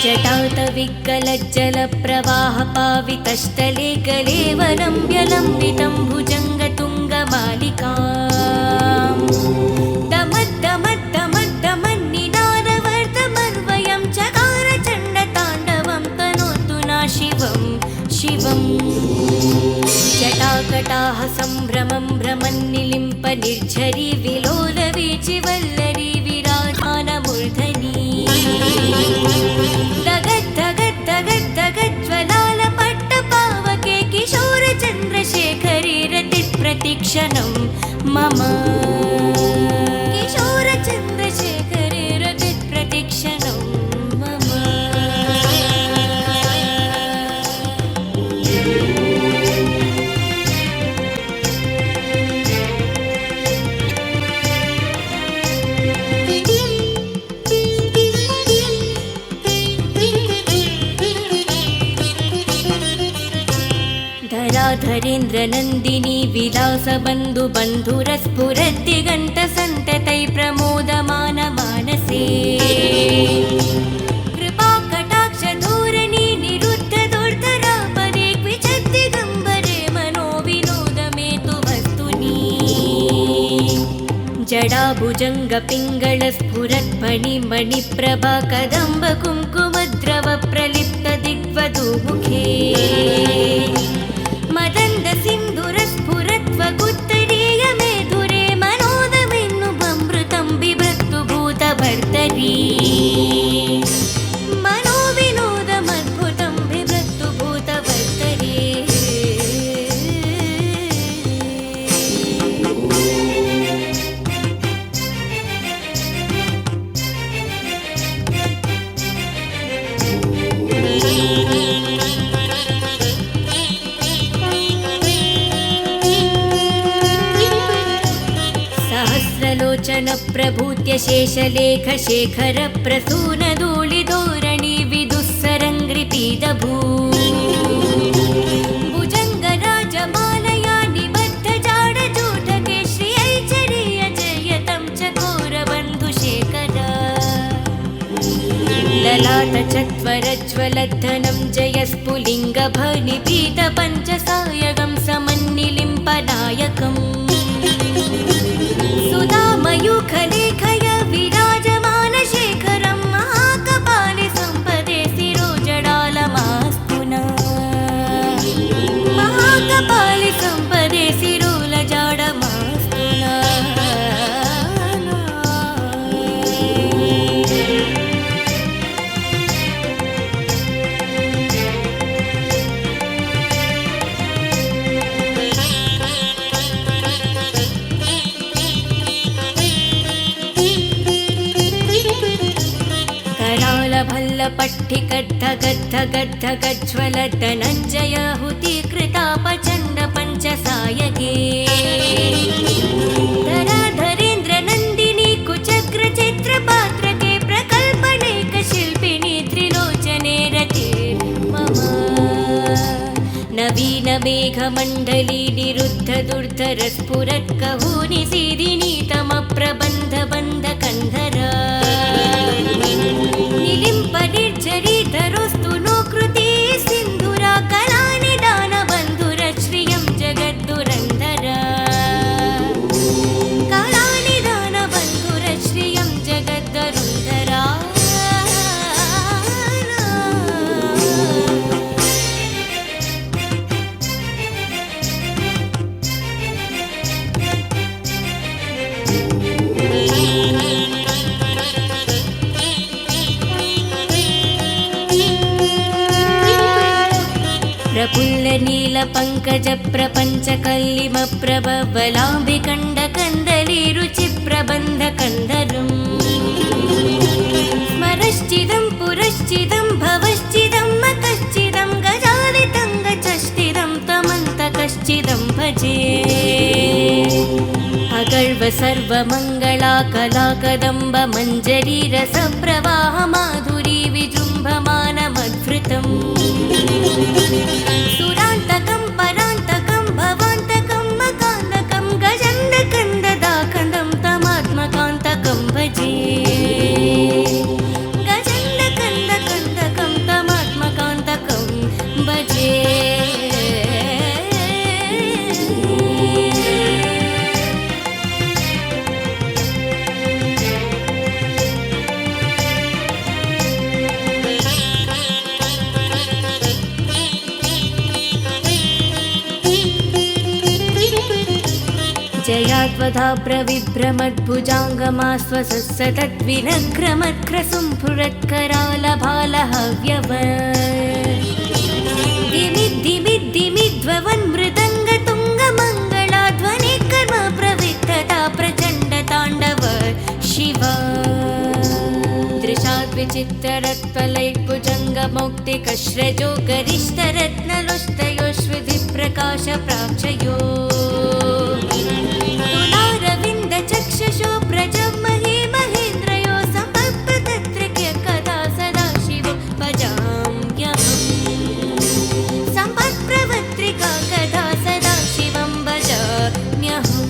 जटातविकलज्जलप्रवाहपावितस्थले कलेवरं व्यलम्बितं भुजङ्गतुङ्गमालिका दमद्दमद्दमद्दमन्निनादवर्धमन्वयं चकारचण्डताण्डवं तनोतु ना शिवं शिवम् जटाकटाः सम्भ्रमं भ्रमन्निलिम्प निर्झरी विलोलवीचिवल्लरी विराजमानमूर्धनी दगद्दगद्दगद्दगज्ज्वलालपट्टपावके किशोरचन्द्रशेखरी रतिप्रतिक्षणं मम किशोरचन्द्रशेखरी रतिप्रतिक्षणं मम। धराधरेन्द्रनन्दिनी विलासबन्धु बन्धुरस्फुरद्दिगन्तसन्ततै प्रमोदमानमानसे कृपाकटाक्षधोरणी निरुद्धदुर्धरापदे क्विचिद्दिगम्बरे मनोविनोदमेतु वस्तुनि जडाभुजङ्गपिङ्गलस्फुरत्फणिमणिप्रभा कदम्बकुङ्कुमद्रवप्रलिप्तदिग्वधूमुखे मदन्दसिन्धुरस्फुरत्वगुत्तरीयमेधुरे मनोदमिन्नुभमृतं बिभ्रतु भूतभर्तरी मनोविनोदमद्भुतं बिभ्रतु भूतभर्तरी। सहस्रलोचनप्रभूत्य शेषलेखशेखरप्रसूनधूलिधोरणी विदुःसरङ्घ्रिपीतभू भुजङ्गराजमालया निबद्धजाडजूटके श्रियैचरीयजयतं चकोरबन्धुशेखर ललाटचत्वरज्वलद्धनं जयस्फुलिङ्गभनिपीतपञ्चसायकं समन्निलिम्पनायकम् सुधामयूखलेखय विराजमानशेखरं महाकपाले सम्पदे शिरोजडालमास्तु न महाकपाले सम्पदे शिरोलजाडमास्तु न। भल्लपट्टिकद्धगद्धगद्धगज्ज्वलधनञ्जयाहुतिकृतापचण्डपञ्चसायके धराधरेन्द्रनन्दिनी कुचग्रचित्रपात्रके प्रकल्पनेकशिल्पिनी त्रिलोचने रते मम नवीनमेघमण्डली निरुद्धदुर्धरस्फुरत्कहूनि सीदिनी तमप्रबन्धबन्धकन्धरा निलिम्पनिर्झरीधरोस्तु नो कृती सिन्धुरा कलानिदानबन्धुरश्रियं जगद्दुरन्धरा कलानिदानबन्धुरश्रियं जगद्दुरन्धरा। प्रफुल्लनीलपङ्कजप्रपञ्चकल्लिमप्रभवलाम्बिकण्डकन्दलीरुचिप्रबन्धकन्धरम् स्मरश्चिदं पुरश्चिदं भवश्चिदं मकश्चिदं गजालितं गचश्चिदं तमन्तकश्चिदं भजे। अगर्व सर्वमङ्गला कला कदम्ब मञ्जरी रसप्रवाह माधुरी विजृम्भमानमद्भृतम् सुरान्तकं परान्तकं भवान्तकं मकान्तकं गजन्दकन्ददाकन्दं तमात्मकान्तकं भजे गजन्दकन्दकन्दकं तमात्मकान्तकं भजे जयात्वधा प्रविभ्रमद्भुजाङ्गमास्वसत्सतद्विनग्रमत्क्रसुम्फुरत्करालभालहव्यव दिमिद्दिमिद्दिमिद्ध्ववन्मृदङ्गतुङ्गमङ्गलाध्वनि कर्म प्रवित्तता प्रचण्डताण्डव शिवा दृशाद्विचित्तरत्वलैर्भुजङ्गमौक्तिकश्रजो गरिष्ठरत्नलोष्टयोश्विधिप्रकाशप्राक्षयो तुलारविन्दचक्षुषो प्रजमहे महेन्द्रयो सम्पत्प्रतत्रिक्य कदा सदा शिवो भजाम्यहम् सम्पत्प्रवत्रिका कदा सदा शिवं भजाम्यहम्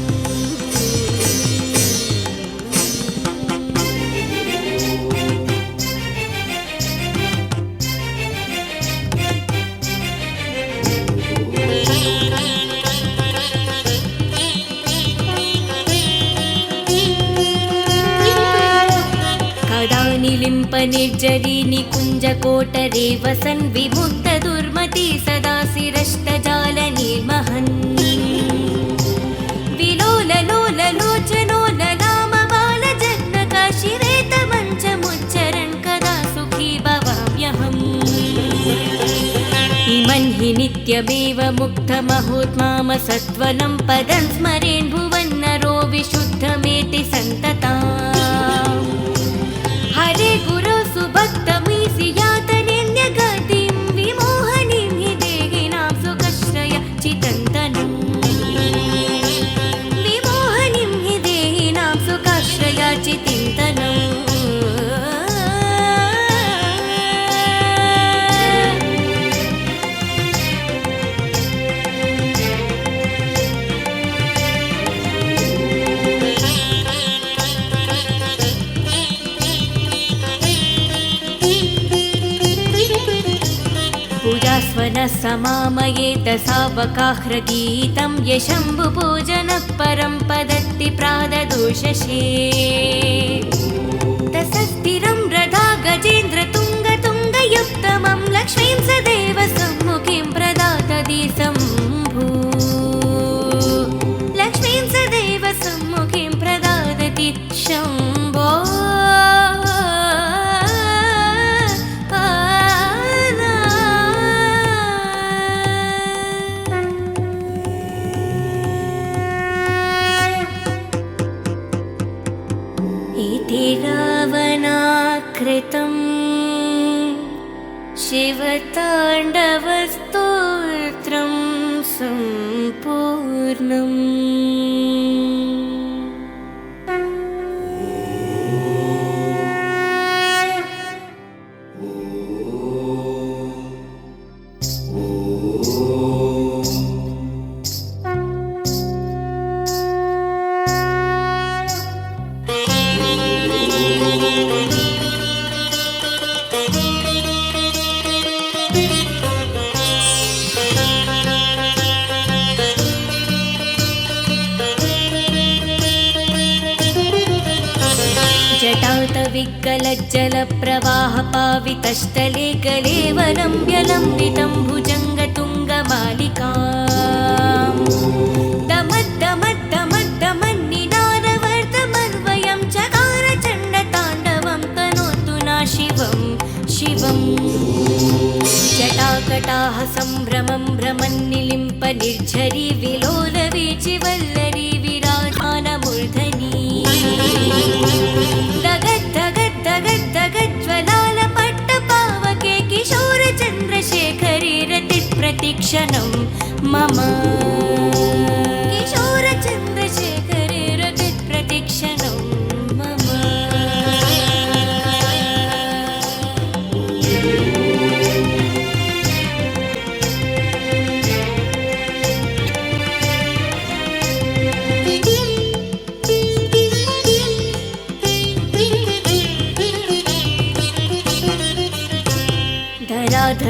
निर्जरी निकुञ्जकोटरे वसन् विमुक्तदुर्मती सदा शिरष्टजाल निर्महन् विलोललोललोचनो ललामबालजग्नकाशिरेतमञ्चमुच्चरन् कदा सुखी भवाम्यहम् इमन् हि नित्यमेव मुक्तमहोत्मामसत्त्वनं पदं स्मरेन् भुवन्नरो विशुद्धमेति सन्तता हरे गुरो सुभक्तमीसि यातनिन्यगतिं विमोहनीं हि देहिनां सुखश्रय चितन्तनं विमोहनीं हि देहिनां सुखाश्रय चितिन्तनम् पूजास्वनः समामयेत सावकाह्रगीतं यशम्भुपूजनः परं पदत्ति प्राददोषशे तसस्थिरं रथा गजेन्द्रतुङ्गतुङ्गयुक्तमं लक्ष्मीं सदैव सम्मुखीं प्रदातति शम्भू लक्ष्मीं सदैव सम्मुखीं प्रदातति शम्भो रावणाकृतं शिवताण्डवस्तोत्रं सम्पूर्णम् जटातविकलज्जलप्रवाहपावितस्थले कलेवरं व्यलम्बितं भुजङ्गतुङ्गमालिका दमद्दमद्दमद्दमन्निनादवर्तमन्वयं चकारचण्डताण्डवं तनोतु न शिवं शिवम् जटाकटाः सम्भ्रमं भ्रमन्निलिम्प निर्झरी विलोलवीचिवल्लरी विराधानमूर्धनी दगद्दगद्दगद्दगज्ज्वलालपट्टपावके किशोरचन्द्रशेखरी रतिप्रतिक्षणं मम किशोरचन्द्रशेखरी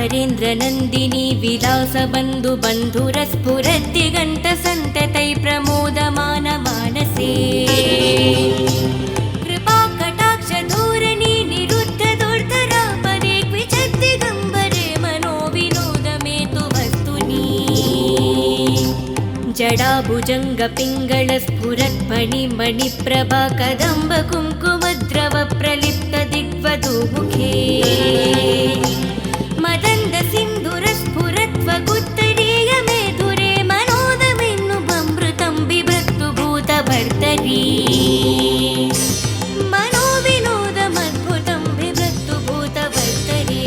धरेन्द्रनन्दिनी विलासबन्धु बन्धुरस्फुरद्दिगन्तसन्ततै प्रमोदमानमानसे कृपाकटाक्षधोरणी निरुद्धदुर्धरापदे क्विचिद्दिगम्बरे मनोविनोदमेतु वस्तुनि जडाभुजङ्गपिङ्गळस्फुरत्फणिमणिप्रभा कदम्ब कुङ्कुमद्रव प्रलिप्त दिग्वधूमुखे मदन्द सिन्धुरस्फुरत्वगुत्तरीय मेधुरे मनोदमिन्नुममृतं बिभ्रतु भूतभर्तरी मनोविनोदमद्भुतं बिभ्रतु भूतभर्तरी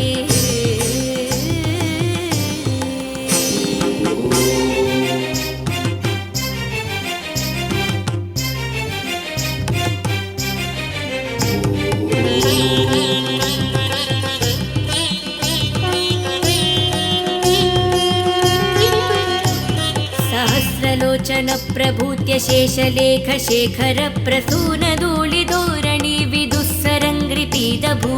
सहस्रलोचन प्रभूत्य शेषलेख शेखर प्रसून धूलिधोरणि विदुस्सरङ्घ्रिपीदभू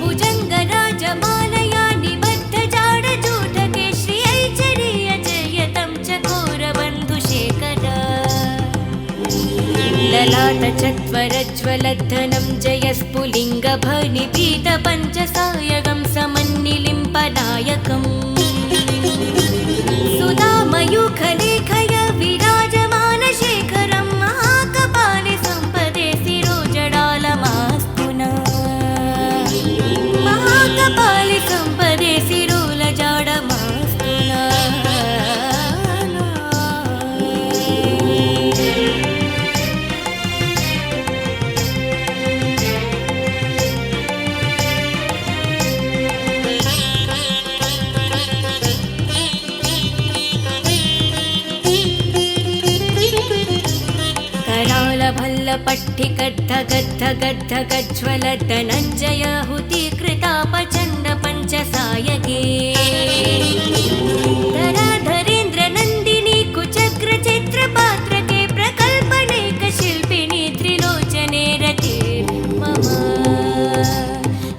भुजङ्गराजमालया निबद्ध जाडजूटके श्रियैचर्य जयतं चकोरबन्धुशेखर ललाटचत्वरज्वलद्धनं जयस्फुलिङ्गभनिपीत पञ्चसायकं समन्निलिम्पनायकम् सुधामयूखलेखय विराजमानशेखरं महाकपाले सम्पदे शिरोजडालमास्तुना महाकपाले सम्पदे शिरोलजाडमास्तुना भल्लपट्टिकद्ध गद्ध गद्ध गज्ज्वल धनञ्जय हुतिकृतापचण्ड पञ्चसायके धराधरेन्द्र नन्दिनी कुचक्र चित्रपात्रके प्रकल्पनेक शिल्पिनी त्रिलोचने रते मम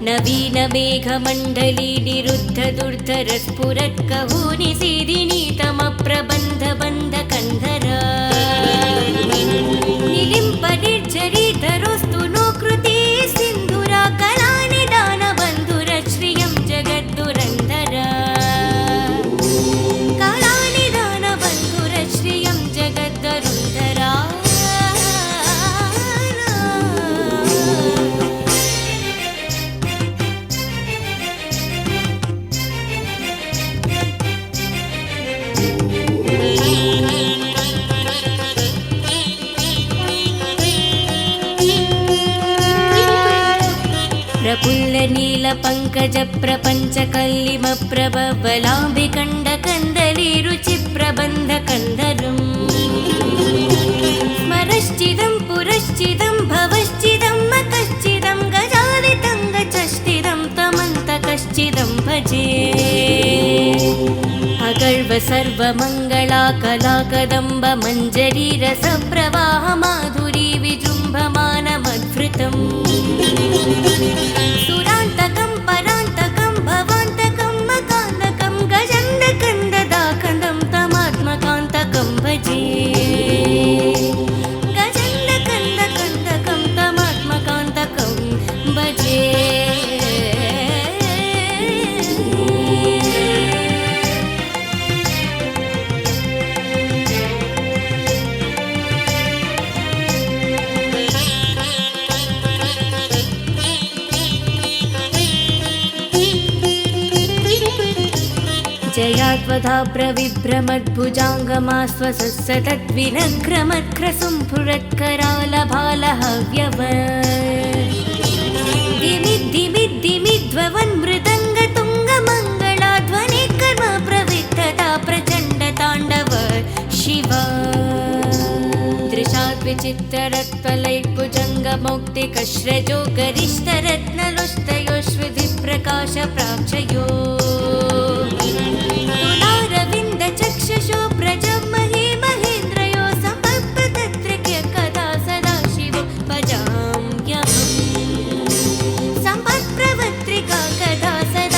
नवीन मेघमण्डली निरुद्ध दुर्धर स्फुरत् कहूनि सीदिनी तमप्रबन्ध बन्ध कन्धरा निलिम्प निर्झरिधरोस्तु नो कृते सिन्धुरा कलानिदान बन्धुर श्रियं जगद्दुरन्धरा कलानिदान बन्धुर श्रियं जगद्दुरन्धरा प्रफुल्ल नील पंकज प्रपंच कल्लिम प्रबलाम्बिकण्ड कन्दली रुचि प्रबन्ध कन्दरम् स्मरश्चिदं पुरश्चिदं भवश्चिदं मकश्चिदं गजादितं गचश्चिदं तमन्तकश्चिदं भजे अगर्व सर्वमङ्गला कला कदम्ब मञ्जरी रसप्रवाह माधुरी विजृम्भमानमद्भृतम् सुरान्तकं परान्तकं भवान्तकं मकान्तकं गजन्दकन्ददाखन्दं तमात्मकान्तकं भजे गजन्दकन्दकन्दकं तमात्मकान्तकं भजे जयात्वधा प्रविभ्रमद्भुजाङ्गमास्वसत्सतद्विनग्रमत्क्रसुम्फुरत्करालभालहव्यव दिमिद्दिमिद्दिमिध्ववन्मृदङ्गतुङ्गमङ्गलाध्वनि कर्म प्रविद्धता प्रचण्डताण्डव शिव दृशाद्विचित्ररत्वलैर्भुजङ्गमौक्तिकश्रजो गरिष्ठरत्नलुष्टयोश्विधिप्रकाशप्राक्षयो तुलारविन्दचक्षुषो प्रजमहे महेन्द्रयो सम्पत्पतत्रिक्य कदा सदा शिवो भजाम्यहम् सम्पत्प्रवत्रिका कदा सदा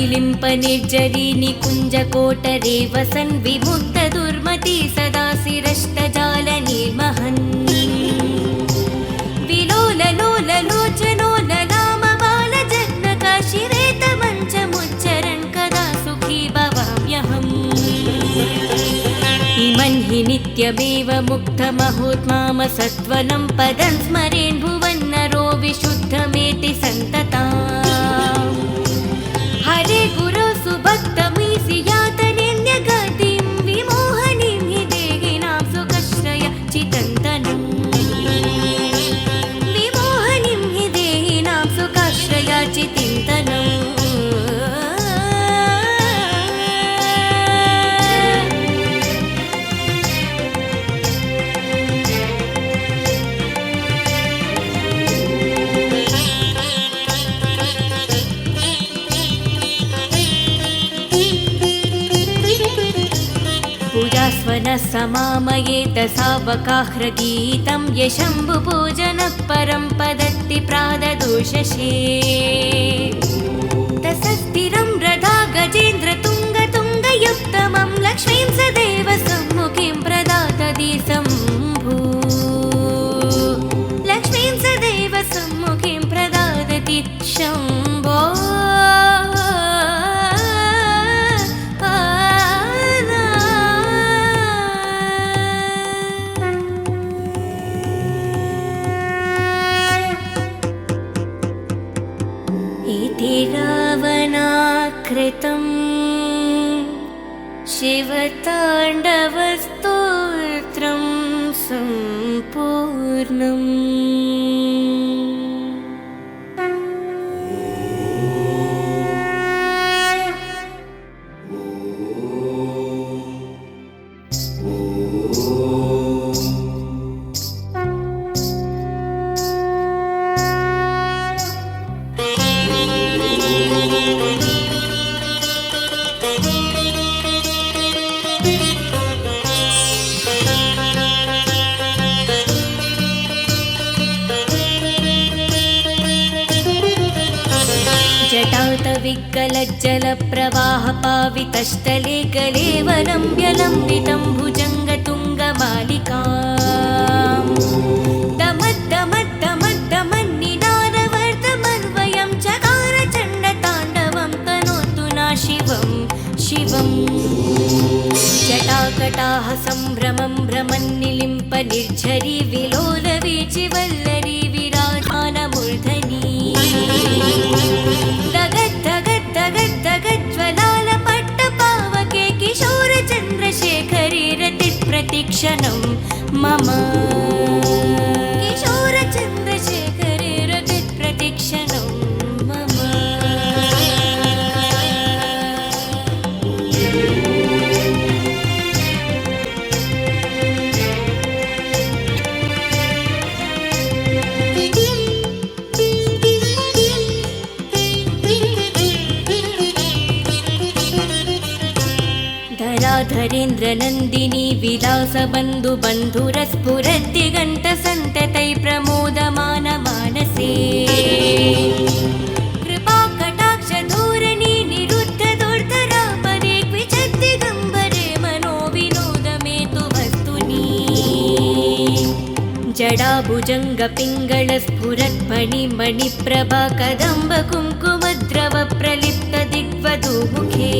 निलिम्प निर्जरी निकुञ्जकोटरे वसन् विमुक्त दुर्मति सदा शिरष्टजाल निर्महन् विलोललोललोचनो ललाम बालजन्मकाशिरेतमञ्चमुच्चरन् कदा सुखी भवाम्यहम् इमं हि नित्यमेव मुक्तमहोत्माम सत्वनं पदं स्मरेन् भुवन्नरो विशुद्धमेति सन्तता हरे गुरो सुभक्तमीसि यातनेऽन्यगतिं विमोहनीं हि देहिनां सुखश्रय चितन्तनम् विमोहनीं हि देहिनां सुखश्रय चितिन्तनम् समामयेत सावकाह्रगीतं यशम्भुपूजनः परं पदत्ति प्राददोषशे तसस्थिरं रथा गजेन्द्र तुङ्गयुक्तमं लक्ष्मीं सदैव सम्मुखीं प्रदातति शम्भु लक्ष्मीं सदैव सम्मुखीं प्रदातति शम्भो रावणाकृतं शिवताण्डवस्तोत्रं सम्पूर्णम् जटातविकलज्जलप्रवाहपावितस्थले कलेवरं व्यलम्बितं भुजङ्गतुङ्गमालिकाम् दमद्दमद्दमद्दमन्निनादवर्धमन्वयं चकारचण्डताण्डवं तनोतु न शिवं शिवम् जटाकटाः सम्भ्रमं भ्रमन्निलिम्प निर्झरी विलोलवीचिवल्लरी विराजानमूर्धनी गज्ज्वलालपट्टपावके किशोरचन्द्रशेखरी रतिप्रतिक्षणं मम किशोरचन्द्रशेखरी रतिप्रतिक्षणं मम धरेन्द्रनन्दिनी विलासबन्धु बन्धुरस्फुरद्दिगन्तसन्ततै प्रमोदमान मानसे कृपाकटाक्षधूरणी निरुद्धदुर्धरापदे क्विचद्दिगम्बरे मनो विनोदमेतु वस्तुनि जडाभुजङ्गपिङ्गलस्फुरत्फणिमणिप्रभा कदम्ब कुङ्कुमद्रव प्रलिप्त दिग्वधूमुखे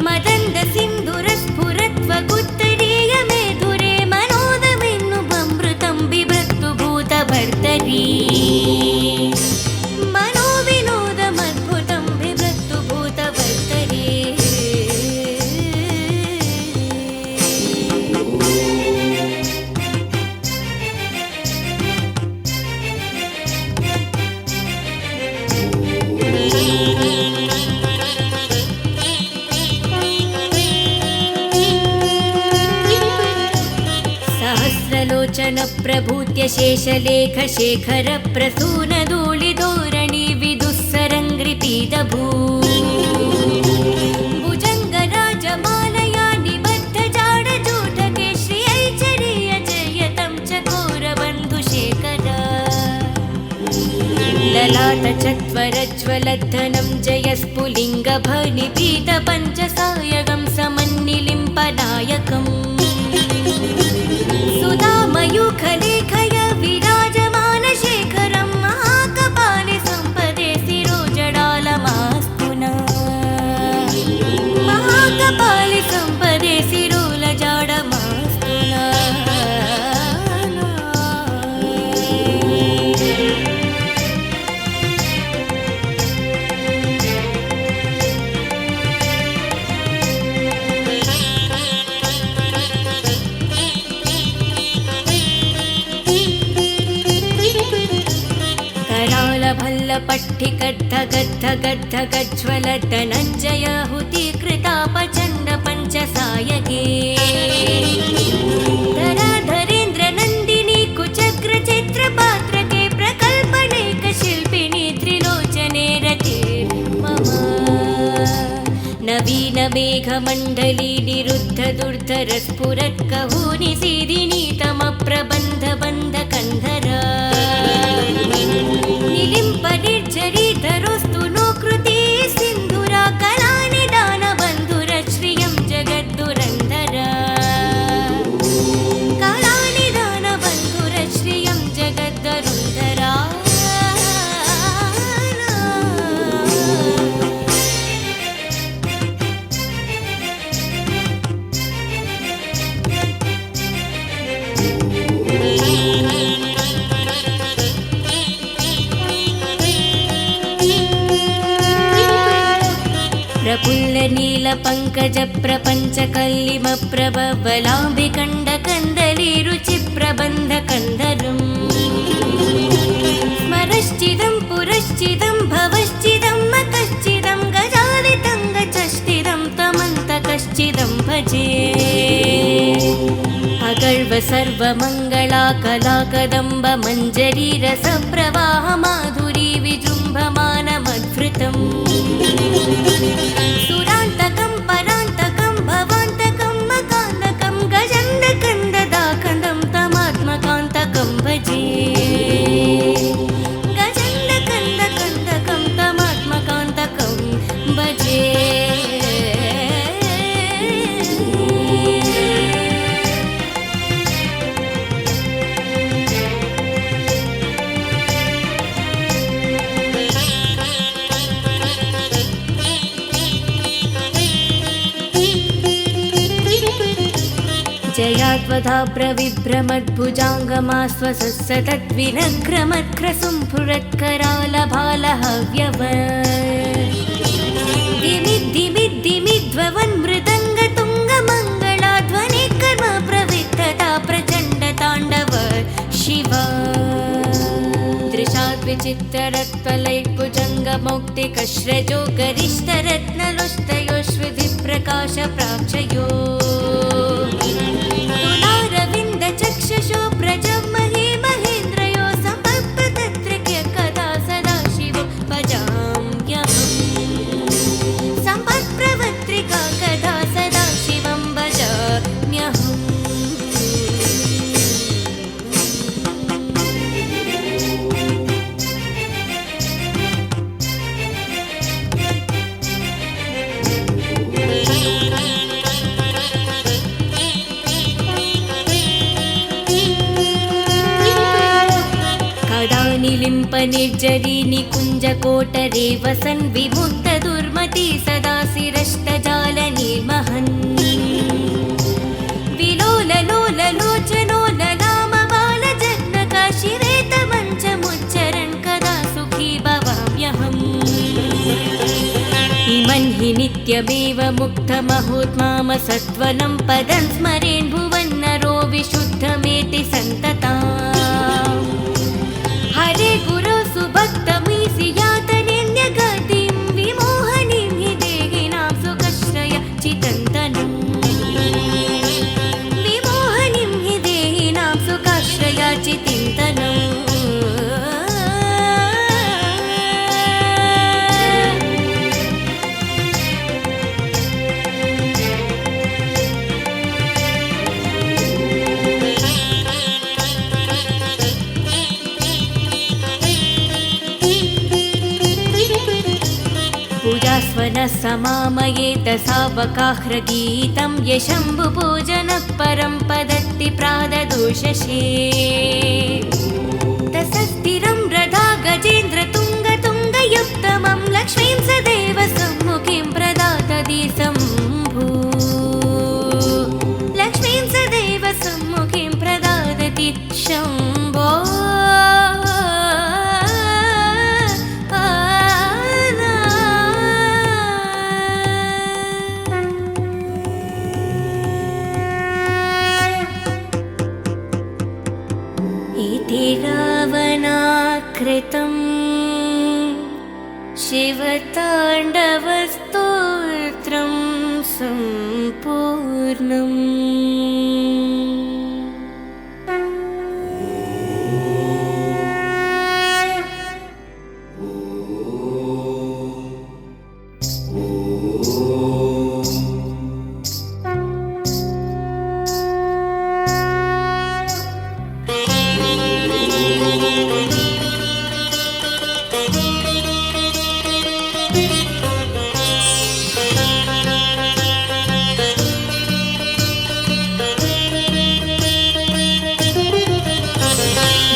मदन्द सिन्धुरस्फुरत्वगुत्तरीय मेधुरे मनोदमिन्नुममृतं बिभक्तु भूतभर्तरी मनोविनोदमद्भुतं बिभक्तु भूतभर्तरी सहस्रलोचन प्रभूत्य शेषलेख शेखर प्रसून धूलिधोरणि विदुस्सरङ्घ्रिपीतभू भुजङ्गराजमालया निबद्ध जाडजूटके श्रियैचरीय जयतं चकोरबन्धुशेखर ललाटचत्वरज्वलद्धनं जयस्फुलिङ्गभनिपीतपञ्चसायकं समन्निलिम्पनायकम् सुधामयूखलेखय विराजमानशेखरं महाकपाले सम्पदे शिरोजडालमास्तु नः महाकपाले सम्पदे शिरोलजाडमास्तु नः। करालभल्लपट्टिकद्धगद्धगद्धगज्ज्वलधनञ्जयाहुतिकृतापचण्ड पञ्चसायके धराधरेन्द्रनन्दिनी कुचक्रचित्रपात्रके प्रकल्पनेकशिल्पिनी त्रिलोचने रते मम नवीनमेघमण्डली निरुद्धदुर्धरस्फुरत्कहूनि सीदिनीतमप्रबन्धबन्धकन्धरा निलिम्पनिर्झरीधरोऽस्तु नो कृते सिन्धुरा कलानिदानबन्धुरश्रियं जगद्दुरन्धरा कलानिदानबन्धुरश्रियं जगद्दुरन्धरा। प्रफुल्लनीलपङ्कजप्रपञ्चकल्लिमप्रभवलाम्बिकण्डकन्दलीरुचिप्रबन्धकन्धरम् स्मरश्चिदं पुरश्चिदं भवश्चिदं मकश्चिदं गजालितं गचश्चिदं तमन्तकश्चिदं भजे अगर्व सर्वमङ्गला कलाकदम्ब मञ्जरी रसप्रवाह माधुरी विजृम्भमानमद्भृतम् सुरान्तकं परान्तकं भवान्तकं मकान्तकं गजन्दकन्ददाकन्दं तमात्मकान्तकं भजे गजन्दकन्दकन्दकं तमात्मकान्तकं भजे। जयात्वधा प्रविभ्रमद्भुजाङ्गमास्वसत्सतद्विनग्रमत्क्रसुम्फुरत्करालभालहव्यव दिमिद्दिमिद्दिमिद्ध्ववन्मृदङ्गतुङ्गमङ्गलाध्वनि कर्म प्रवित्तता प्रचण्डताण्डव शिवा दृशाद्विचित्ररत्पलैर्भुजङ्गमौक्तिकश्रजो गरिष्ठरत्नलोष्टयोश्विधिप्रकाशप्राक्षयो तुलारविन्दचक्षुषो प्रजमहे महेन्द्रयो सम्पत्प्रतत्रिक्य कदा सदा शिवो भजाम्यहम् सम्पत्प्रवत्रिका कदा सदा शिवं भजाम्यहम्। निलिम्पनिर्जरी निकुञ्जकोटरे वसन् विमुक्तदुर्मती सदा शिरष्टजालनिर्महन् विलोललोललोचनो ललामबालजग्नकाशिरेतमञ्चमुच्चरन् कदा सुखी भवाम्यहम् इमन् हि नित्यमेव मुक्तमहोत्माम सत्वनं पदं स्मरेन् भुवन्नरो विशुद्धमेति सन्तता हरे गुरो सुभक्तमीसि यातनिन्यगतिं विमोहनीं हि देहिनां सुखश्रय चितन्तनम् विमोहनीं हि देहिनां सुखाश्रय चितन्तनम्। स्वनः समामयेत सावकाह्रगीतं यशम्भुपूजनः परं पदत्ति प्राददूषशे तसस्थिरं रथा गजेन्द्र तुङ्गयुक्तमं लक्ष्मीं सदैव सम्मुखीं प्रदातति शम्भु लक्ष्मीं सदैव सम्मुखीं प्रदातति शम्भो रावणाकृतं शिवताण्डवस्तोत्रं सम्पूर्णम्।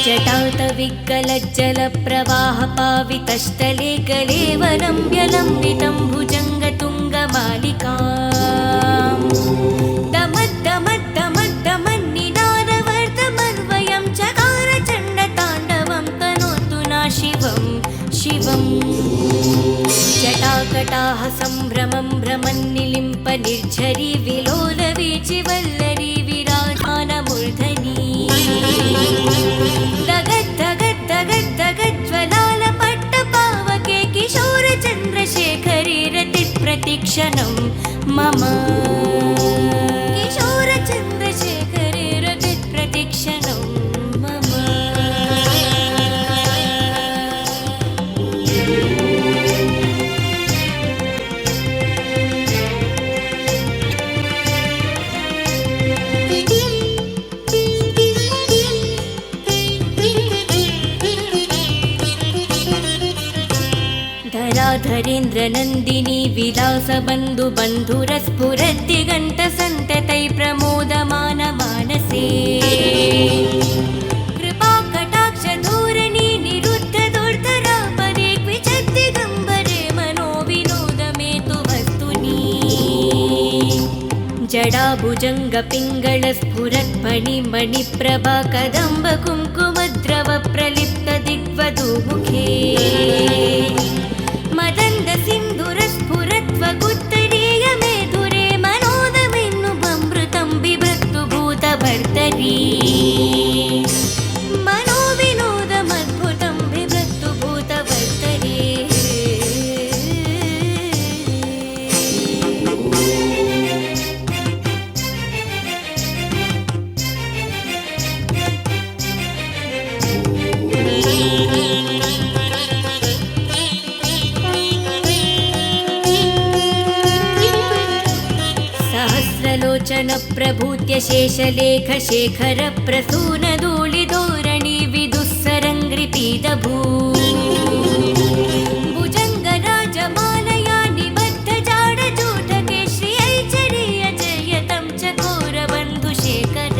जटातविकलज्जलप्रवाहपावितस्थले कलेवरं व्यलम्बितं भुजङ्गतुङ्गमालिकाम् दमद्दमद्दमद्दमन्निनादवर्धमन्वयं चकारचण्डताण्डवं तनोतु न शिवं जटाकटाः सम्भ्रमं भ्रमन्निलिम्प निर्झरी विलोलवीचिवल्लरी विराजमानमूर्धनी दगद्दगद्दगद्दगज्ज्वलालपट्टपावके किशोरचन्द्रशेखरी रतिप्रतिक्षणं मम किशोरचन्द्रशेखरी रतिप्रतिक्षणं मम। धराधरेन्द्रनन्दिनी विलासबन्धुबन्धुरस्फुरद्दिगन्तसन्ततै प्रमोदमानमानसे कृपाकटाक्षधोरणी निरुद्धदुर्धरापदे क्विचिद्दिगम्बरे मनोविनोदमेतु वस्तुनि जडाभुजङ्गपिङ्गलस्फुरत्फणिमणिप्रभा कदम्बकुङ्कुमद्रवप्रलिप्तदिग्वधूमुखे मदन्दसिन्धुरस्फुरत्वगुत्तरीयमेधुरे मनोदमिन्नुममृतं बिभ्रतु भूतभर्तरी मनोविनोदमद्भुतं बिभ्रतु भूतभर्तरी। सहस्रलोचनप्रभूत्य शेषलेखशेखरप्रसूनधूलिधोरणी विदुःसरङ्घ्रिपीतभू भुजङ्गराजमालया निबद्धजाडजूटके श्रियैचरीयजयतं चकोरबन्धुशेखर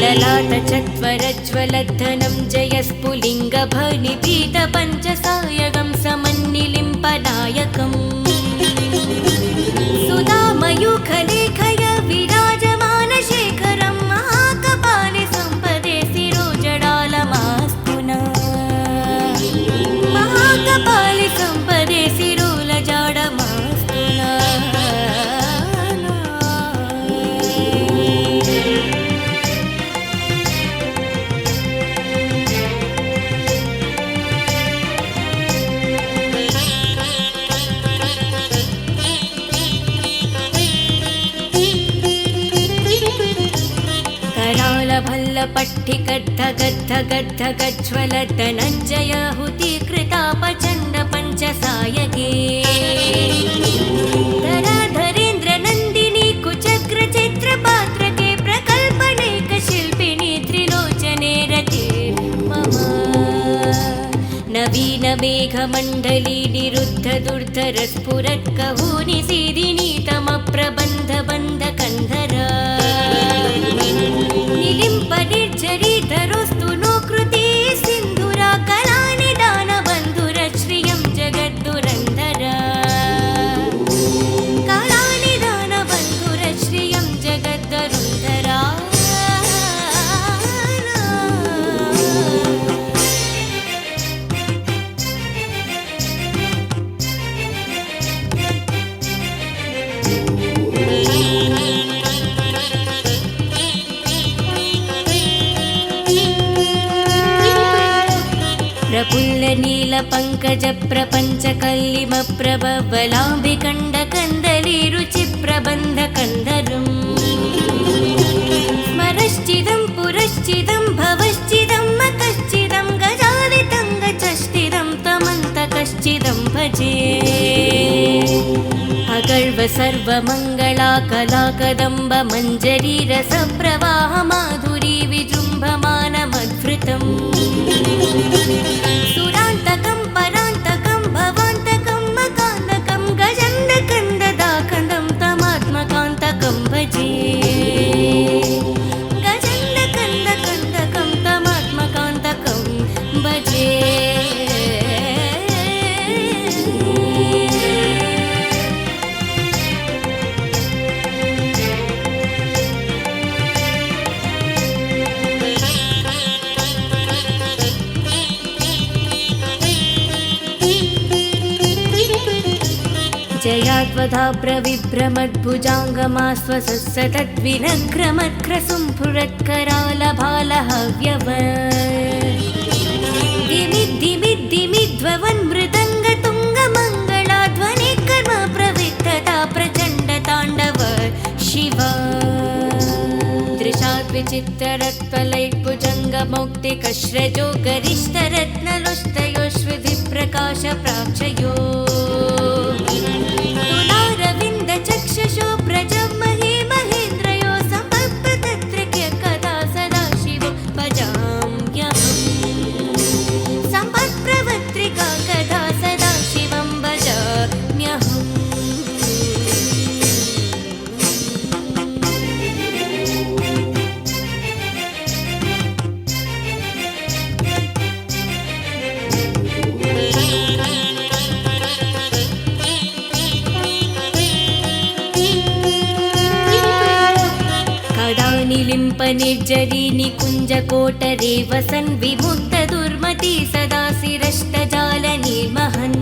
ललाटचत्वरज्वलद्धनं जयस्फुलिङ्गभनिपीतपञ्चसायकं समन्निलिम्पनायकम् सुधामयूखलेखय विराजमानशेखरं महाकपाले सम्पदे शिरोजडालमास्तुना महाकपाले सम्पदे शिरोलजाडमास्तुना। भल्लपट्टिकद्धगद्धगद्धगज्ज्वलधनञ्जयाहुतीकृतापचण्डपञ्चसायके धराधरेन्द्रनन्दिनी कुचक्रचित्रपात्रके प्रकल्पनेकशिल्पिनी त्रिलोचने रते मम न नवीन मेघमण्डली निरुद्ध दुर्धर स्फुरत्कहूनि सीदिनीतमप्रबन्ध बन्ध कन्धरा निलिम्प निर्झरीधरोस्तु नो कृति सिन्धुरा कलानिदान बन्धुर श्रियं जगद्दुरन्धरा कलानिदान बन्धुर श्रियं जगद्दुरन्धरा प्रफुल्ल नील पंकज प्रपंच कल्लिम प्रभवलाम्बिकण्ड कन्दली रुचि प्रबन्ध कन्दरम् स्मरश्चिदं पुरश्चिदं भवश्चिदं मकश्चिदं गजालितं गचश्चिदं तमन्तकश्चिदं भजे अगर्व सर्वमङ्गला कला कदम्ब मञ्जरी रसप्रवाह माधुरी विजृम्भमान मद्भृतम् सुरान्तकं परान्तकं भवान्तकं मकान्तकं गजन्दकन्ददाकन्दं तमात्मकान्तकं भजे गजन्दकन्दकन्दकं तमात्मकान्तकं भजे जयात्वधा प्रविभ्रमद्भुजाङ्गमास्वसत्सतद्विनग्रमत्क्रसुम्फुरत्करालभालहव्यव दिमिद्दिमिद्दिमिध्ववन्मृदङ्गतुङ्गमङ्गलाध्वनि कर्म प्रविद्धता प्रचण्डताण्डव शिवा दृशाद्विचित्तरत्पलैर्भुजङ्गमौक्तिकश्रजो गरिष्ठरत्नलोष्टयोश्विधिप्रकाश प्राक्षयो तुलारविन्दचक्षुषो प्रजमहे महेन्द्रयो सम्पत्प्रतत्रिक्य कदा सदा शिवो भजाम्यहम् सम्पत्प्रवत्रिका कदा सदा शिवं भजाम्यहम् निलिम्प निर्जरी निकुञ्जकोटरे वसन् विमुक्त दुर्मति सदा शिरष्टजाल निर्महन्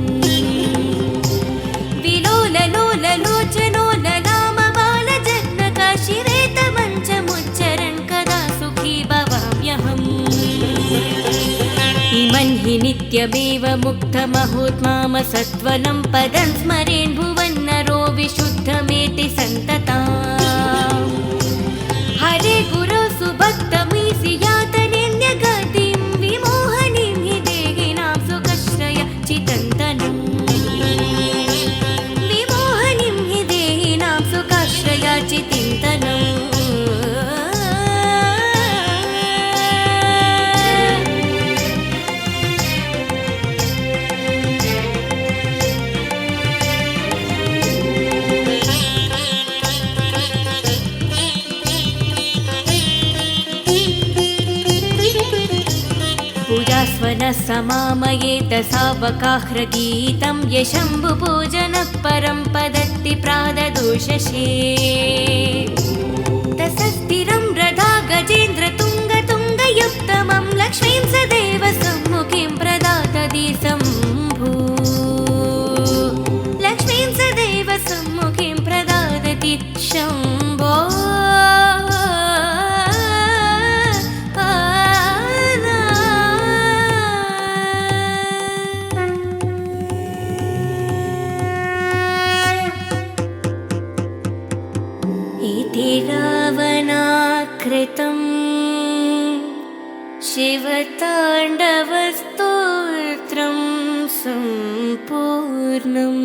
विलोललोल लोचनो ललामबाल जग्नका शिवेतमञ्चमुच्चरन् कदा सुखी भवाम्यहम् इमन् हि नित्यमेव मुक्तमहोत्माम सत्वनं पदं स्मरेन् भुवन्नरो विशुद्धमेति सन्तता हरे गुरो सुभक्तमीसि यातनेऽन्यगतिं विमोहनीं हि देहिनां सुखश्रय चितन्तनम् विमोहनीं हि देहिनां सुखाश्रय चितिन्तनम् पूजास्वनः समामयेत सावकाह्रगीतं यशम्भुपूजनः परं पदत्ति प्राददोषशे तसस्थिरं रथा गजेन्द्र तुङ्गयुक्तमं लक्ष्मीं सदैव सम्मुखीं प्रदातति शम्भू लक्ष्मीं सदैव सम्मुखीं प्रदातति शम्भो रावणाकृतं शिवताण्डवस्तोत्रं सम्पूर्णम्।